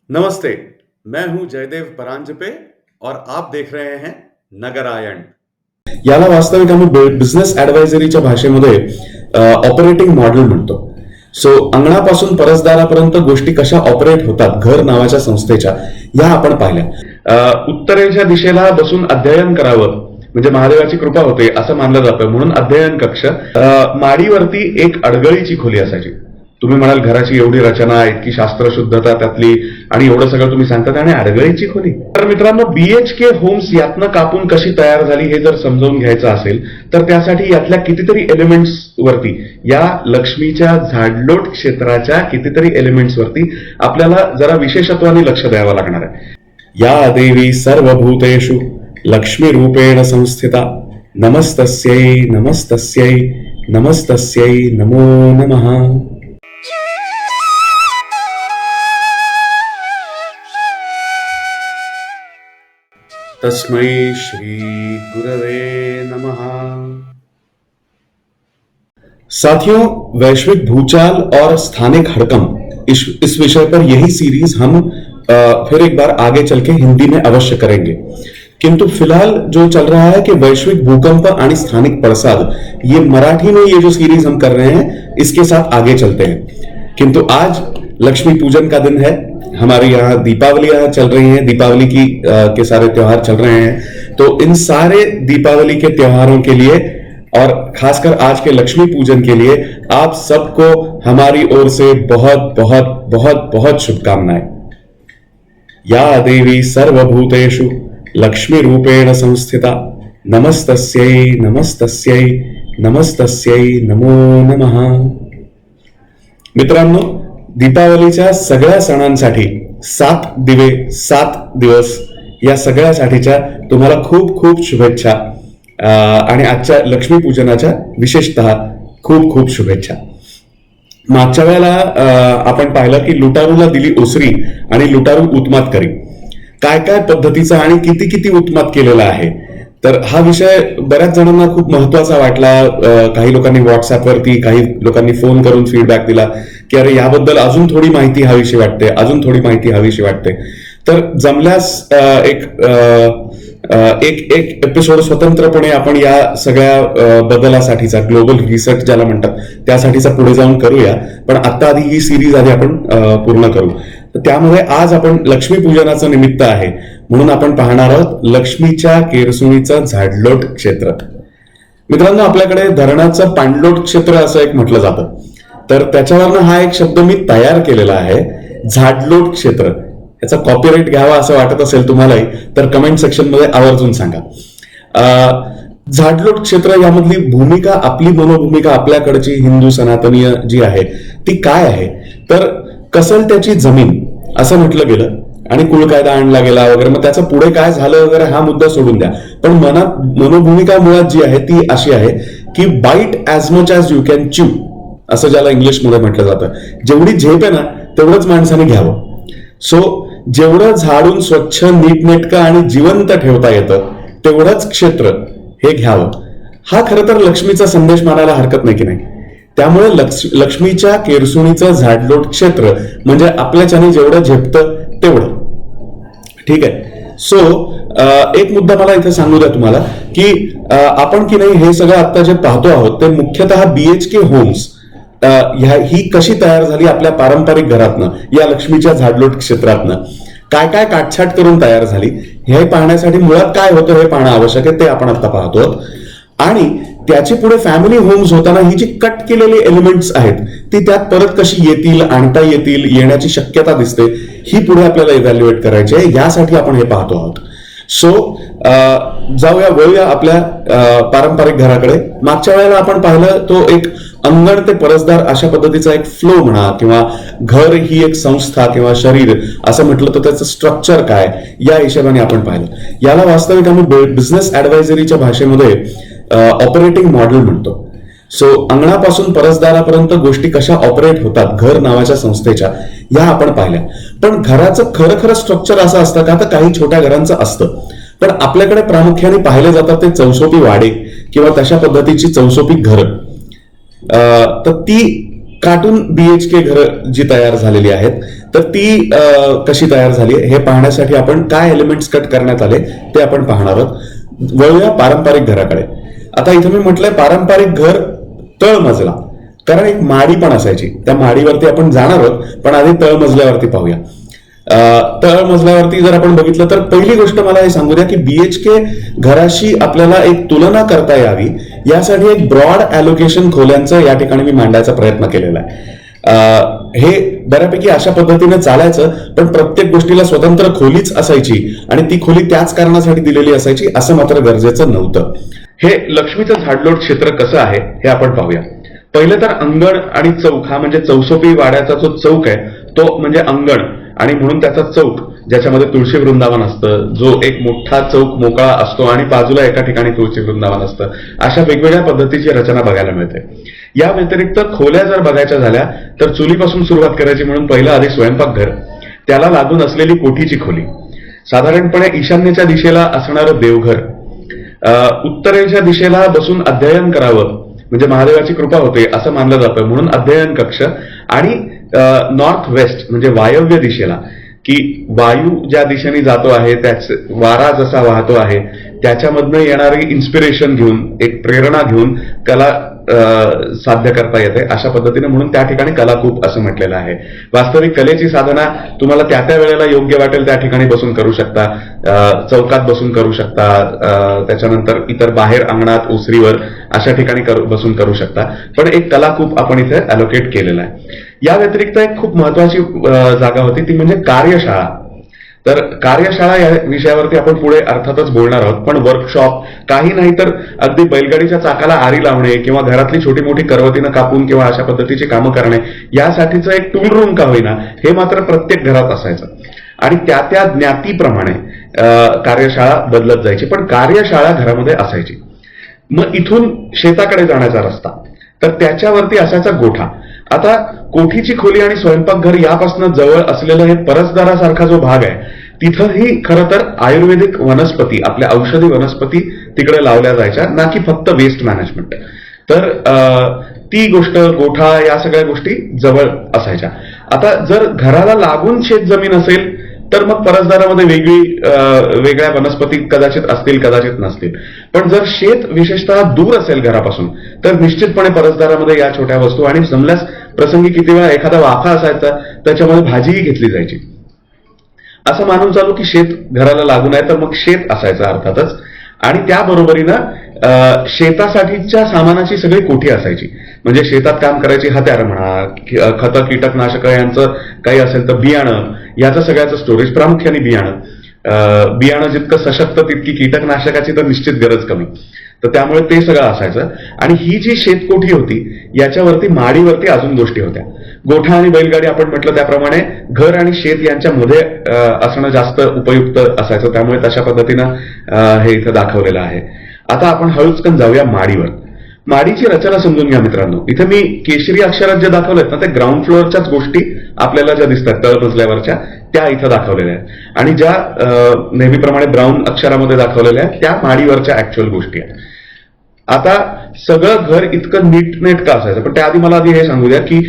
नमस्ते, मैं हूं जयदेव परांजपे और आप देख रहे हैं नगरायण. याला वास्तविक आम्ही बिझनेस ऍडवायझरीच्या भाषेमध्ये ऑपरेटिंग मॉडेल म्हणतो. सो अंगणापासून परसदारापर्यंत गोष्टी कशा ऑपरेट होतात घर नावाच्या संस्थेच्या या आपण पाहिल्या. उत्तरेच्या दिशेला बसून अध्ययन करावं म्हणजे महादेवाची कृपा होते असं मानलं जातं, म्हणून अध्ययन कक्ष. माडीवरती एक अडगळीची खोली असायची. तुम्ही म्हणाल घराची एवढी रचना, इतकी शास्त्रशुद्धता त्यातली आणि एवढं सगळं तुम्ही सांगतात आणि अडगळीची खोली. तर मित्रांनो, BHK होम्स यातनं कापून कशी तयार झाली हे जर समजावून घ्यायचं असेल तर त्यासाठी यातल्या कितीतरी एलिमेंट्स वरती, या लक्ष्मीच्या झाडलोट क्षेत्राच्या कितीतरी एलिमेंट्स वरती आपल्याला जरा विशेषत्वाने लक्ष द्यावं लागणार आहे. या देवी सर्वभूतेषु लक्ष्मी रूपेण संस्थिता नमस्तस्यै नमस्तस्यै नमस्तस्यै नमो नमः. तस्मै श्री गुरवे नमः. साथियों, वैश्विक भूचाल और स्थानिक हड़कंप इस विषय पर यही सीरीज हम फिर एक बार आगे चल के हिंदी में अवश्य करेंगे. किंतु फिलहाल जो चल रहा है कि वैश्विक भूकंप और स्थानिक पड़साद, ये मराठी में ये जो सीरीज हम कर रहे हैं इसके साथ आगे चलते हैं. किंतु आज लक्ष्मी पूजन का दिन है. हमारे यहाँ दीपावलियां चल रही हैं, दीपावली की के सारे त्योहार चल रहे हैं. तो इन सारे दीपावली के त्योहारों के लिए और खासकर आज के लक्ष्मी पूजन के लिए आप सबको हमारी ओर से बहुत बहुत बहुत बहुत शुभकामनाएं. या देवी सर्वभूतेषु लक्ष्मी रूपेण संस्थिता नमस्तस्यै नमस्तस्यै नमस्तस्यै नमो नमः. मित्रांनो, दीपावलीच्या सगळ्या सणांसाठी 7 दिवे 7 दिवस या सगळ्यासाठीच्या तुम्हाला खूप खूप शुभेच्छा आणि आजच्या लक्ष्मी पूजनाच्या विशेषतः खूप खूप शुभेच्छा. मागच्या वेळेला आपण पाहिलं की लुटारूला दिली ओसरी आणि लुटारू उत्मात करी. काय काय पद्धतीचा आणि किती किती उत्मात केलेला आहे. तर हा विषय बऱ्याच जणांना खूप महत्वाचा वाटला. काही लोकांनी व्हॉट्सअपवरती, काही लोकांनी फोन करून फीडबॅक दिला की अरे याबद्दल अजून थोडी माहिती हवीशी वाटते, अजून थोडी माहिती हवीशी वाटते. तर जमल्यास एक एपिसोड स्वतंत्रपणे आपण या सगळ्या बदलासाठीचा, ग्लोबल रिसर्च ज्याला म्हणतात त्यासाठीचा पुढे जाऊन करूया. पण आता आधी ही सिरीज आधी आपण पूर्ण करू. तर त्यामध्ये आज आपण लक्ष्मी पूजनाचं निमित्त आहे म्हणून आपण पाहणार आहोत लक्ष्मीच्या केरसुणीचं झाडलोट क्षेत्र. मित्रांनो, आपल्याकडे धरणाचं पाणलोट क्षेत्र असं एक म्हटलं जातं. तर त्याच्यावरनं हा एक शब्द मी तयार केलेला आहे, झाडलोट क्षेत्र. याचा कॉपीराइट घ्यावा असं वाटत असेल तुम्हालाही तर कमेंट सेक्शन मध्ये आवर्जून सांगा. झाडलोट क्षेत्र यामधली भूमिका, आपली मनोभूमिका, आपल्याकडची हिंदू सनातनीय जी आहे ती काय आहे. तर कसलत्याची जमीन असं म्हटलं गेलं आणि कुळकायदा आणला गेला वगैरे. मग त्याचं पुढे काय झालं वगैरे हा मुद्दा सोडून द्या. पण मनोभूमिका मुळात जी आहे ती अशी आहे की bite as much as you can chew, असं ज्याला इंग्लिशमध्ये म्हटलं जातं. जेवढी झेप आहे ना तेवढंच माणसाने घ्यावं. सो जेवढं झाडून स्वच्छ, नीटनेटकं आणि जिवंत ठेवता येतं तेवढंच क्षेत्र हे घ्यावं. हा खरं तर लक्ष्मीचा संदेश मानायला हरकत नाही की नाही. त्यामुळे लक्ष्मीच्या केरसुणीचं झाडलोट क्षेत्र म्हणजे आपल्याच्याने जेवढं झेपतं तेवढं. ठीक आहे. सो एक मुद्दा मला इथे सांगू द्या तुम्हाला की आपण की नाही हे सगळं आता जे पाहतो आहोत ते मुख्यतः BHK होम्स ही कशी तयार झाली आपल्या पारंपरिक घरातनं, या लक्ष्मीच्या झाडलोट क्षेत्रातनं काय काय काटछाट करून तयार झाली हे पाहण्यासाठी मुळात काय होतं हे पाहणं आवश्यक आहे. ते आपण आता पाहतो. आणि त्याची पुढे फॅमिली होम्स होताना ही जी कट केलेली एलिमेंट्स आहेत ती त्यात परत कशी येतील, आणता येतील, येण्याची शक्यता दिसते, ही पुढे आपल्याला इव्हॅल्युएट करायची आहे. यासाठी आपण हे पाहतो आहोत. सो वळूया आपल्या पारंपरिक घराकडे. मागच्या वेळेला आपण पाहिलं तो एक अंगण ते परसदार अशा पद्धतीचा एक फ्लो म्हणा, किंवा घर ही एक संस्था किंवा शरीर असं म्हटलं तर त्याचं स्ट्रक्चर काय या हिशोबाने आपण पाहिलं. याला वास्तविक आम्ही बिझनेस ऍडवायझरीच्या भाषेमध्ये ऑपरेटिंग मॉडेल म्हणतो. सो अंगणापासून परसदारापर्यंत गोष्टी कशा ऑपरेट होतात घर नावाच्या संस्थेच्या या आपण पाहिल्या. पण घराचं खरं खरं स्ट्रक्चर असं असतं का? तर काही छोट्या घरांचं असतं. पण आपल्याकडे प्रामुख्याने पाहिले जातात ते चौसोपी वाडे किंवा तशा पद्धतीची चौसोपी घरं. तर ती कार्टून BHK घरं जी तयार झालेली आहेत तर ती कशी तयार झाली हे पाहण्यासाठी आपण काय एलिमेंट्स कट करण्यात आले ते आपण पाहणार आहोत. वळूया पारंपरिक घराकडे. आता इथं मी म्हटलंय पारंपरिक घर तळमजला, कारण एक माडी पण असायची. त्या माडीवरती आपण जाणार आहोत, पण आधी तळमजल्यावरती पाहूया. तळमजल्यावरती जर आपण बघितलं तर पहिली गोष्ट मला हे सांगू द्या की BHK घराशी आपल्याला एक तुलना करता यावी यासाठी एक ब्रॉड ॲलोकेशन खोल्यांचं या ठिकाणी मी मांडायचा प्रयत्न केलेला आहे. हे बऱ्यापैकी अशा पद्धतीने चालायचं, पण प्रत्येक गोष्टीला स्वतंत्र खोलीच असायची आणि ती खोली त्याच कारणासाठी दिलेली असायची असं मात्र गरजेचं नव्हतं. हे लक्ष्मीचं झाडलोट क्षेत्र कसं आहे हे आपण पाहूया. पहिलं तर अंगण आणि चौक हा म्हणजे चौसोपी वाड्याचा जो चौक आहे तो म्हणजे अंगण, आणि म्हणून त्याचा चौक ज्याच्यामध्ये तुळशी वृंदावन असतं, जो एक मोठा चौक मोकळा असतो आणि बाजूला एका ठिकाणी तुळशी वृंदावन असतं. अशा वेगवेगळ्या पद्धतीची रचना बघायला मिळते. या व्यतिरिक्त खोल्या जर बघायच्या झाल्या तर चुलीपासून सुरुवात करायची म्हणून पहिलं आधी स्वयंपाकघर, त्याला लागून असलेली कोठीची खोली, साधारणपणे ईशान्येच्या दिशेला असणारं देवघर, उत्तरेच्या दिशेला बसून अध्ययन करावं म्हणजे महादेवाची कृपा होते असं मानलं जातं म्हणून अध्ययन कक्ष, आणि नॉर्थ वेस्ट म्हणजे वायव्य दिशेला की वायू ज्या दिशेने जातो आहे त्याच वारा जसा वाहतो आहे त्याच्यामधनं येणारी इन्स्पिरेशन घेऊन एक प्रेरणा घेऊन कला साध्य करता येते अशा पद्धतीने, म्हणून त्या ठिकाणी कलाकूप असं म्हटलेलं आहे. वास्तविक कलेची साधना तुम्हाला त्या त्या वेळेला योग्य वाटेल त्या ठिकाणी बसून करू शकता, चौकात बसून करू शकता, त्याच्यानंतर इतर बाहेर अंगणात ओसरीवर अशा ठिकाणी बसून करू शकता, पण एक कलाकूप आपण इथे अलोकेट केलेला आहे. या व्यतिरिक्त एक खूप महत्वाची जागा होती ती म्हणजे कार्यशाळा. तर कार्यशाळा या विषयावरती आपण पुढे अर्थातच बोलणार आहोत, पण वर्कशॉप काही नाही तर अगदी बैलगाडीच्या चाकाला आरी लावणे किंवा घरातली छोटी मोठी करवतीनं कापून किंवा अशा पद्धतीची कामं करणे यासाठीचं एक टूल रूम का होईना हे मात्र प्रत्येक घरात असायचं, आणि त्या त्या ज्ञातीप्रमाणे कार्यशाळा बदलत जायची, पण कार्यशाळा घरामध्ये असायची. मग इथून शेताकडे जाण्याचा रस्ता, तर त्याच्यावरती असायचा गोठा. आता कोठीची खोली आणि स्वयंपाकघर यापासून जवळ असलेलं हे परसदारासारखा जो भाग आहे तिथंही खरं तर आयुर्वेदिक वनस्पती, आपल्या औषधी वनस्पती तिकडे लावल्या जायच्या, ना की फक्त वेस्ट मॅनेजमेंट. तर ती गोष्ट, गोठा, या सगळ्या गोष्टी जवळ असायच्या. आता जर घराला लागून शेत जमीन असेल तर मग परसदारामध्ये वेगळ्या वनस्पती कदाचित असतील कदाचित नसतील, पण जर शेत विशेषतः दूर असेल घरापासून तर निश्चितपणे परसदारामध्ये या छोट्या वस्तू, आणि जमल्यास प्रसंगी किती वेळा एखादा वाफा असायचा त्याच्यामध्ये भाजीही घेतली जायची. असं मानून चालू की शेत घराला लागून आहे तर मग शेत असायचं अर्थातच, आणि त्याबरोबरीनं शेतासाठीच्या सामानाची सगळी कोठी असायची. म्हणजे शेतात काम करायची हत्यारं म्हणा, खतं, कीटकनाशक यांचं काही असेल तर बियाणं, याचं सगळ्याचं स्टोरेज, प्रामुख्याने बियाणं जितकं सशक्त तितकी कीटकनाशकाची तर निश्चित गरज कमी, तर त्यामुळे ते सगळं असायचं. आणि ही जी शेतकोठी होती याच्यावरती माडीवरती अजून गोष्टी होत्या. गोठा आणि बैलगाडी आपण म्हटलं त्याप्रमाणे घर आणि शेत यांच्यामध्ये असणं जास्त उपयुक्त असायचं, त्यामुळे तशा पद्धतीनं हे इथं दाखवलेलं आहे. आता आपण हळूचकन जाऊया माडीवर. माडीची रचना समजून घ्या मित्रांनो. इथे मी केशरी अक्षरात जे दाखवलेत ना ते ग्राउंड फ्लोअरच्याच गोष्टी आपल्याला ज्या दिसतात तळमजल्यावरच्या त्या इथं दाखवलेल्या आहेत, आणि ज्या नेहमीप्रमाणे ब्राऊन अक्षरामध्ये दाखवलेल्या आहेत त्या माडीवरच्या ऍक्च्युअल गोष्टी आहेत. आता सगळं घर इतकं नीटनेटकं असायचं, पण त्याआधी मला आधी हे सांगू द्या की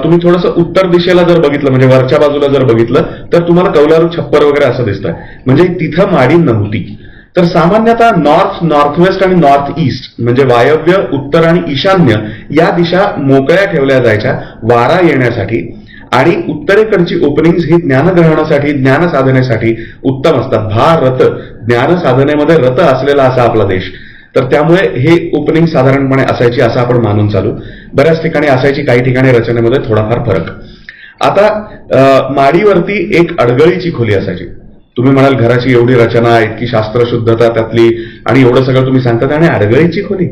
तुम्ही थोडंसं उत्तर दिशेला जर बघितलं म्हणजे वरच्या बाजूला जर बघितलं तर तुम्हाला कौलारू छप्पर वगैरे असं दिसतंय, म्हणजे तिथं माडी नव्हती. तर सामान्यतः नॉर्थ, नॉर्थ वेस्ट आणि नॉर्थ ईस्ट म्हणजे वायव्य, उत्तर आणि ईशान्य या दिशा मोकळ्या ठेवल्या जायच्या वारा येण्यासाठी, आणि उत्तरेकडची ओपनिंग्स ही ज्ञानग्रहणासाठी, ज्ञान साधनेसाठी उत्तम असतात. रत, ज्ञान साधनेमध्ये रत असलेला असा आपला देश, तर त्यामुळे हे ओपनिंग साधारणपणे असायची असं आपण मानून चालू. बऱ्याच ठिकाणी असायची, काही ठिकाणी रचनेमध्ये थोडाफार फरक. आता माडीवरती एक अडगळीची खोली असायची. तुम्ही म्हणाल घराची एवढी रचना, इतकी शास्त्रशुद्धता त्यातली, आणि एवढं सगळं तुम्ही सांगतात आणि अडगळीची खोली,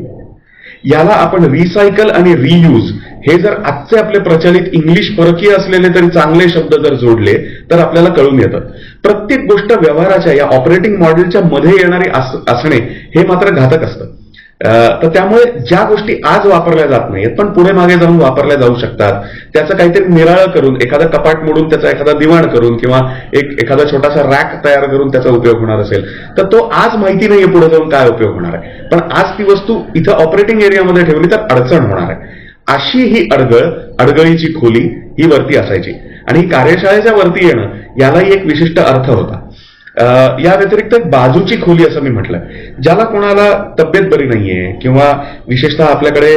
याला आपण रिसायकल आणि रियूज हे जर आजचे आपले प्रचलित इंग्लिश परकीय असलेले तरी चांगले शब्द जर जोडले तर आपल्याला कळून येतं. प्रत्येक गोष्ट व्यवहाराच्या या ऑपरेटिंग मॉडेलच्या मध्ये येणारी असणे हे मात्र घातक असतं. तर त्यामुळे ज्या गोष्टी आज वापरल्या जात नाहीत पण पुढे मागे जाऊन वापरल्या जाऊ शकतात, त्याचं काहीतरी निराळं करून, एखादं कपाट मोडून त्याचा एखादा दिवाण करून किंवा एखादा छोटासा रॅक तयार करून त्याचा उपयोग होणार असेल तर तो आज माहिती नाहीये पुढे जाऊन काय उपयोग होणार आहे, पण आज ती वस्तू इथं ऑपरेटिंग एरियामध्ये ठेवली तर अडचण होणार आहे. अशी ही अडगळीची खोली ही वरती असायची. आणि ही कार्यशाळेच्या वरती येणं यालाही एक विशिष्ट अर्थ होता. या व्यतिरिक्त एक बाजूची खोली असं मी म्हटलं, ज्याला कोणाला तब्येत बरी नाहीये किंवा विशेषतः आपल्याकडे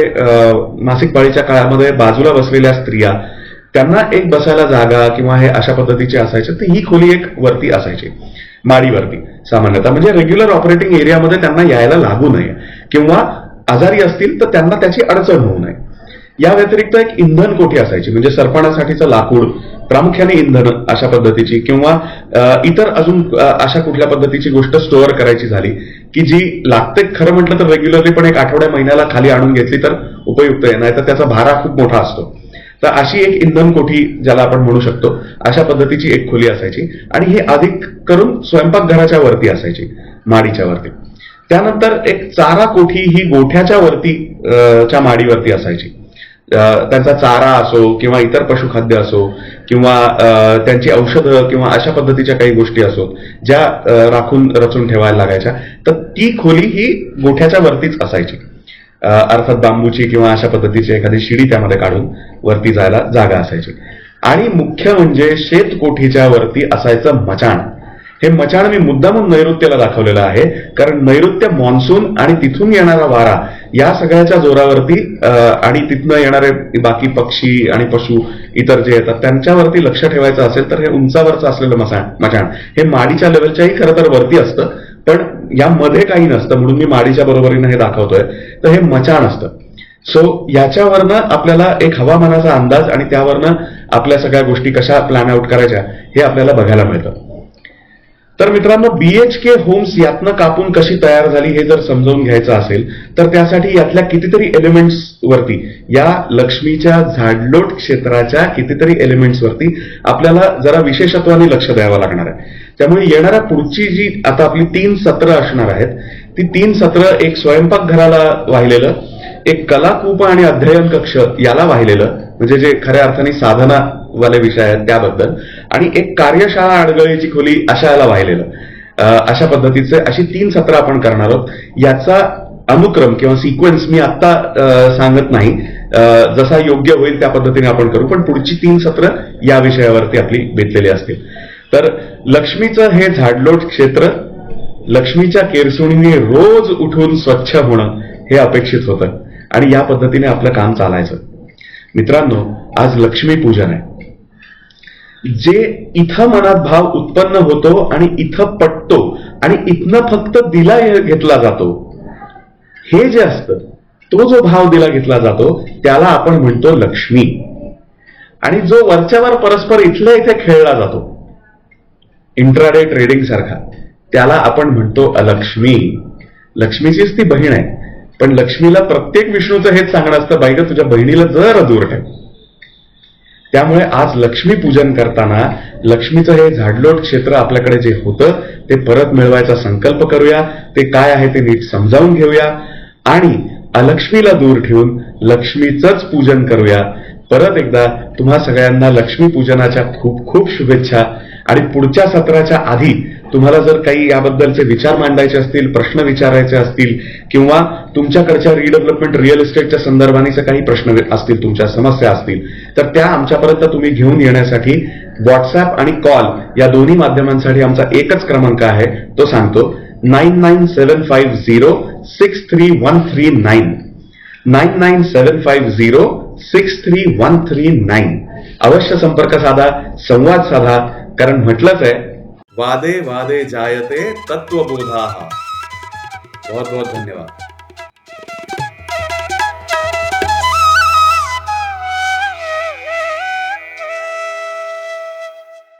मासिक पाळीच्या काळामध्ये बाजूला बसलेल्या स्त्रिया, त्यांना एक बसायला जागा किंवा हे अशा पद्धतीचे असायचे, तर ही खोली एक वरती असायची माडीवरती सामान्यतः, म्हणजे रेग्युलर ऑपरेटिंग एरियामध्ये त्यांना यायला लागू नये किंवा आजारी असतील तर त्यांना त्याची अडचण होऊ नये. या व्यतिरिक्त एक इंधन कोठी असायची, म्हणजे सरपणासाठीचं लाकूड, प्रामुख्याने इंधन अशा पद्धतीची किंवा इतर अजून अशा कुठल्या पद्धतीची गोष्ट स्टोअर करायची झाली की जी लागते, खरं म्हटलं तर रेग्युलरली पण एक आठवड्या महिन्याला खाली आणून घेतली तर उपयुक्त आहे, नाही तर त्याचा भारा खूप मोठा असतो. तर अशी एक इंधन कोठी ज्याला आपण म्हणू शकतो, अशा पद्धतीची एक खोली असायची. आणि ही अधिक करून स्वयंपाकघराच्या वरती असायची, माडीच्या वरती. त्यानंतर एक चारा कोठी ही गोठ्याच्या वरती च्या माडीवरती असायची. त्यांचा चारा असो किंवा इतर पशुखाद्य असो किंवा त्यांची औषधं किंवा अशा पद्धतीच्या काही गोष्टी असोत ज्या राखून रचून ठेवायला लागायच्या, तर ती खोली ही गोठ्याच्या वरतीच असायची. अर्थात बांबूची किंवा अशा पद्धतीची एखादी शिडी त्यामध्ये काढून वरती जायला जागा असायची. आणि मुख्य म्हणजे शेतकोठीच्या वरती असायचं मचाण. हे मचाण मी मुद्दामून नैऋत्याला दाखवलेलं आहे, कारण नैऋत्य मान्सून आणि तिथून येणारा वारा या सगळ्याच्या जोरावरती आणि तिथनं येणारे बाकी पक्षी आणि पशु इतर जे येतात त्यांच्यावरती लक्ष ठेवायचं असेल तर हे उंचावरचं असलेलं मचाण हे माडीच्या लेवलच्याही खरं तर वरती असतं, पण यामध्ये काही नसतं, म्हणून मी माडीच्या बरोबरीनं हे दाखवतोय. तर हे मचाण असतं. सो याच्यावरनं आपल्याला एक हवामानाचा अंदाज आणि त्यावरनं आपल्या सगळ्या गोष्टी कशा प्लॅन आउट करायच्या हे आपल्याला बघायला मिळतं. तर मित्रांनो, BHK होम्स यातनं कापून कशी तयार झाली हे जर समजावून घ्यायचं असेल तर त्यासाठी यातल्या कितीतरी एलिमेंट्स वरती, या लक्ष्मीच्या झाडलोट क्षेत्राच्या कितीतरी एलिमेंट्स वरती आपल्याला जरा विशेषत्वाने लक्ष द्यावं लागणार आहे. त्यामुळे येणाऱ्या पुढची जी आता आपली 3 सत्र असणार आहेत, ती 3 सत्र एक स्वयंपाकघराला वाहिलेलं, एक कलाकूप आणि अध्ययन कक्ष याला वाहिलेलं, म्हणजे जे खऱ्या अर्थाने साधना वाले विषय आहेत त्याबद्दल, आणि एक कार्यशाळा अडगळीची खोली अशा याला वाहिलेलं, अशा पद्धतीचे अशी 3 सत्र आपण करणार आहोत. याचा अनुक्रम किंवा सिक्वेन्स मी आता सांगत नाही, जसा योग्य होईल त्या पद्धतीने आपण करू, पण पुढची 3 सत्र या विषयावरती आपली बेतलेली असतील. तर लक्ष्मीचं हे झाडलोट क्षेत्र लक्ष्मीच्या केरसुणीने रोज उठून स्वच्छ होणं हे अपेक्षित होतं आणि या पद्धतीने आपलं काम चालायचं. मित्रांनो, आज लक्ष्मी पूजन आहे. जे इथं मनात भाव उत्पन्न होतो आणि इथं पटतो आणि इथनं फक्त दिला घेतला जातो, हे जे असतं, तो जो भाव दिला घेतला जातो त्याला आपण म्हणतो लक्ष्मी. आणि जो वरच्यावर परस्पर इथल्या इथे खेळला जातो, इंट्राडे ट्रेडिंग सारखा, त्याला आपण म्हणतो अलक्ष्मी. लक्ष्मीचीच ती बहीण आहे, पण लक्ष्मीला प्रत्येक विष्णूचं हेच सांगणं असतं, बाई ग तुझ्या बहिणीला जरा दूर ठेव. त्यामुळे आज लक्ष्मी पूजन करताना लक्ष्मीचं हे झाडलोट क्षेत्र आपल्याकडे जे होतं ते परत मिळवायचा संकल्प करूया. ते काय आहे ते नीट समजावून घेऊया आणि अलक्ष्मीला दूर ठेवून लक्ष्मीचंच पूजन करूया. परत एकदा तुम्हा सगळ्यांना लक्ष्मी पूजनाच्या खूप खूप शुभेच्छा. आणि पुढच्या सत्राच्या आधी तुम्हाला जर काही याबद्दलचे विचार मांडायचे असतील, प्रश्न विचारायचे असतील किंवा तुमच्याकडच्या रिडेव्हलपमेंट रिअल इस्टेटच्या संदर्भाने काही प्रश्न असतील, तुमच्या समस्या असतील, तर त्या आमच्यापर्यंत तुम्ही घेऊन येण्यासाठी व्हॉट्सअप आणि कॉल या दोन्ही माध्यमांसाठी आमचा एकच क्रमांक आहे, तो सांगतो 9975063139 9975063139. अवश्य संपर्क साधा, संवाद साधा, कारण म्हटलंच आहे, वादे वादे जायते तत्वबोधाः. बहुत बहुत धन्यवाद.